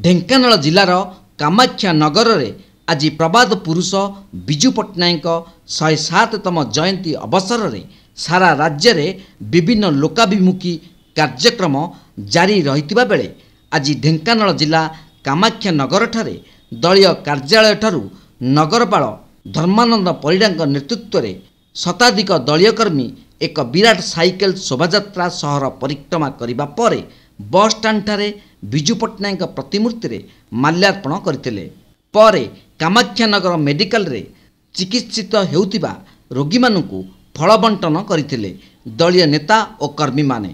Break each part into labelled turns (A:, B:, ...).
A: ଢେଙ୍କାନାଳ ଜିଲ୍ଲାର କାମାକ୍ଷା ନଗରରେ ଆଜି ପ୍ରବାଦ ପୁରୁଷ ବିଜୁ ପଟ୍ଟନାୟକ 107ତମ ଜୟନ୍ତୀ ଅବସରରେ ସାରା ରାଜ୍ୟରେ ବିଭିନ୍ନ ଲୋକାଭିମୁଖୀ କାର୍ଯ୍ୟକ୍ରମ ଜାରି ରହିଥିବା ବେଳେ ଆଜି ଢେଙ୍କାନାଳ ଜିଲ୍ଲା କାମାକ୍ଷା ନଗରଠାରେ ଦଳୀୟ କାର୍ଯ୍ୟାଳୟଠାରୁ ନଗରପାଳ ଧର୍ମାନନ୍ଦ ପରିଡ଼ାଙ୍କ ନେତୃତ୍ୱରେ ଶତାଧିକ ଦଳୀୟ କର୍ମୀ ଏକ ବିରାଟ ସାଇକେଲ ଶୋଭାଯାତ୍ରା ସହର ପରିକ୍ରମା କରିବା ପରେ ବସ୍ଷ୍ଟାଣ୍ଡଠାରେ ବିଜୁ ପଟ୍ଟନାୟକ ପ୍ରତିମୂର୍ତ୍ତିରେ ମାଲ୍ୟାର୍ପଣ କରିଥିଲେ। ପରେ କାମାକ୍ଷାନଗର ମେଡିକାଲରେ ଚିକିତ୍ସିତ ହେଉଥିବା ରୋଗୀମାନଙ୍କୁ ଫଳ ବଣ୍ଟନ କରିଥିଲେ ଦଳୀୟ ନେତା ଓ କର୍ମୀମାନେ।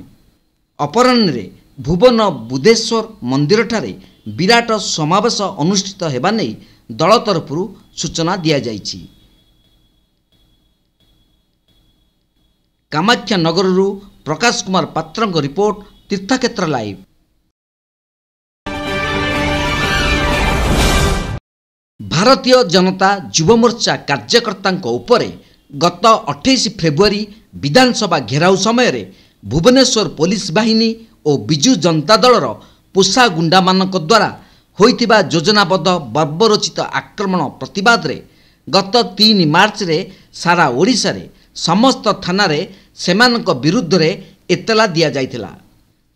A: ଅପରାହ୍ନରେ ଭୁବନ ବୁଧେଶ୍ୱର ମନ୍ଦିରଠାରେ ବିରାଟ ସମାବେଶ ଅନୁଷ୍ଠିତ ହେବା ନେଇ ଦଳ ତରଫରୁ ସୂଚନା ଦିଆଯାଇଛି। କାମାକ୍ଷାନଗରରୁ ପ୍ରକାଶ କୁମାର ପାତ୍ରଙ୍କ ରିପୋର୍ଟ, ତୀର୍ଥକ୍ଷେତ୍ର ଲାଇଭ୍। ଭାରତୀୟ ଜନତା ଯୁବ ମୋର୍ଚ୍ଚା କାର୍ଯ୍ୟକର୍ତ୍ତାଙ୍କ ଉପରେ ଗତ 28 ଫେବୃଆରୀ ବିଧାନସଭା ଘେରାଉ ସମୟରେ ଭୁବନେଶ୍ୱର ପୋଲିସ ବାହିନୀ ଓ ବିଜୁ ଜନତା ଦଳର ପୋଷା ଗୁଣ୍ଡାମାନଙ୍କ ଦ୍ୱାରା ହୋଇଥିବା ଯୋଜନାବଦ୍ଧ ବର୍ବରୋଚିତ ଆକ୍ରମଣ ପ୍ରତିବାଦରେ ଗତ 3 ମାର୍ଚ୍ଚରେ ସାରା ଓଡ଼ିଶାରେ ସମସ୍ତ ଥାନାରେ ସେମାନଙ୍କ ବିରୁଦ୍ଧରେ ଏତଲା ଦିଆଯାଇଥିଲା।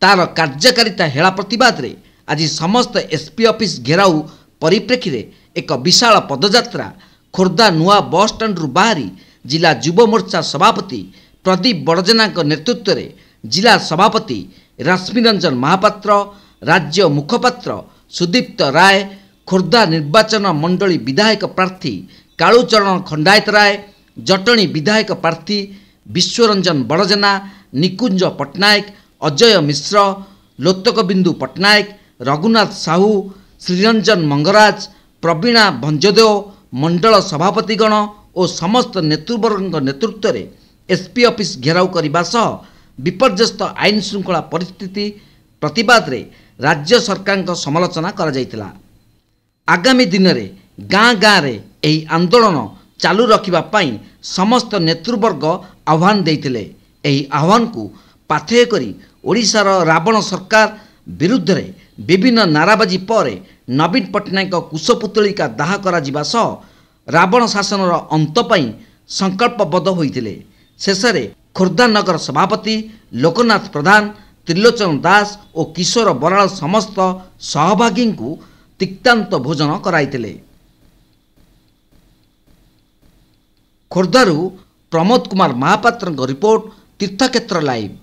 A: ତାର କାର୍ଯ୍ୟକାରିତା ହେଳା ପ୍ରତିବାଦରେ ଆଜି ସମସ୍ତ ଏସ୍ପି ଅଫିସ ଘେରାଉ ପରିପ୍ରେକ୍ଷୀରେ ଏକ ବିଶାଳ ପଦଯାତ୍ରା ଖୋର୍ଦ୍ଧା ନୂଆ ବସ୍ଷ୍ଟାଣ୍ଡରୁ ବାହାରି ଜିଲ୍ଲା ଯୁବ ମୋର୍ଚ୍ଚା ସଭାପତି ପ୍ରଦୀପ ବଡ଼ଜେନାଙ୍କ ନେତୃତ୍ୱରେ ଜିଲ୍ଲା ସଭାପତି ରଶ୍ମିରଞ୍ଜନ ମହାପାତ୍ର, ରାଜ୍ୟ ମୁଖପାତ୍ର ସୁଦୀପ୍ତ ରାୟ, ଖୋର୍ଦ୍ଧା ନିର୍ବାଚନ ମଣ୍ଡଳୀ ବିଧାୟକ ପ୍ରାର୍ଥୀ କାଳୁଚରଣ ଖଣ୍ଡାୟତ ରାୟ, ଜଟଣୀ ବିଧାୟକ ପ୍ରାର୍ଥୀ ବିଶ୍ୱରଞ୍ଜନ ବଡ଼ଜେନା, ନିକୁଞ୍ଜ ପଟ୍ଟନାୟକ, ଅଜୟ ମିଶ୍ର, ଲୋତକବିନ୍ଦୁ ପଟ୍ଟନାୟକ, ରଘୁନାଥ ସାହୁ, ଶ୍ରୀରଞ୍ଜନ ମଙ୍ଗରାଜ, ପ୍ରବୀଣା ଭଞ୍ଜଦେଓ, ମଣ୍ଡଳ ସଭାପତିଗଣ ଓ ସମସ୍ତ ନେତୃବର୍ଗଙ୍କ ନେତୃତ୍ୱରେ ଏସ୍ପି ଅଫିସ ଘେରାଉ କରିବା ସହ ବିପର୍ଯ୍ୟସ୍ତ ଆଇନ ଶୃଙ୍ଖଳା ପରିସ୍ଥିତି ପ୍ରତିବାଦରେ ରାଜ୍ୟ ସରକାରଙ୍କ ସମାଲୋଚନା କରାଯାଇଥିଲା। ଆଗାମୀ ଦିନରେ ଗାଁ ଗାଁରେ ଏହି ଆନ୍ଦୋଳନ ଚାଲୁ ରଖିବା ପାଇଁ ସମସ୍ତ ନେତୃବର୍ଗ ଆହ୍ୱାନ ଦେଇଥିଲେ। ଏହି ଆହ୍ୱାନକୁ ପାଥେୟ କରି ଓଡ଼ିଶାର ରାବଣ ସରକାର ବିରୁଦ୍ଧରେ ବିଭିନ୍ନ ନାରାବାଜି ପରେ ନବୀନ ପଟ୍ଟନାୟକ କୁଶପୁତ୍ତଳିକା ଦାହ କରାଯିବା ସହ ରାବଣ ଶାସନର ଅନ୍ତ ପାଇଁ ସଂକଳ୍ପବଦ୍ଧ ହୋଇଥିଲେ। ଶେଷରେ ଖୋର୍ଦ୍ଧା ନଗର ସଭାପତି ଲୋକନାଥ ପ୍ରଧାନ, ତ୍ରିଲୋଚନ ଦାସ ଓ କିଶୋର ବରାଳ ସମସ୍ତ ସହଭାଗୀଙ୍କୁ ତିକ୍ତାନ୍ତ ଭୋଜନ କରାଇଥିଲେ। ଖୋର୍ଦ୍ଧାରୁ ପ୍ରମୋଦ କୁମାର ମହାପାତ୍ରଙ୍କ ରିପୋର୍ଟ, ତୀର୍ଥକ୍ଷେତ୍ର ଲାଇଭ୍।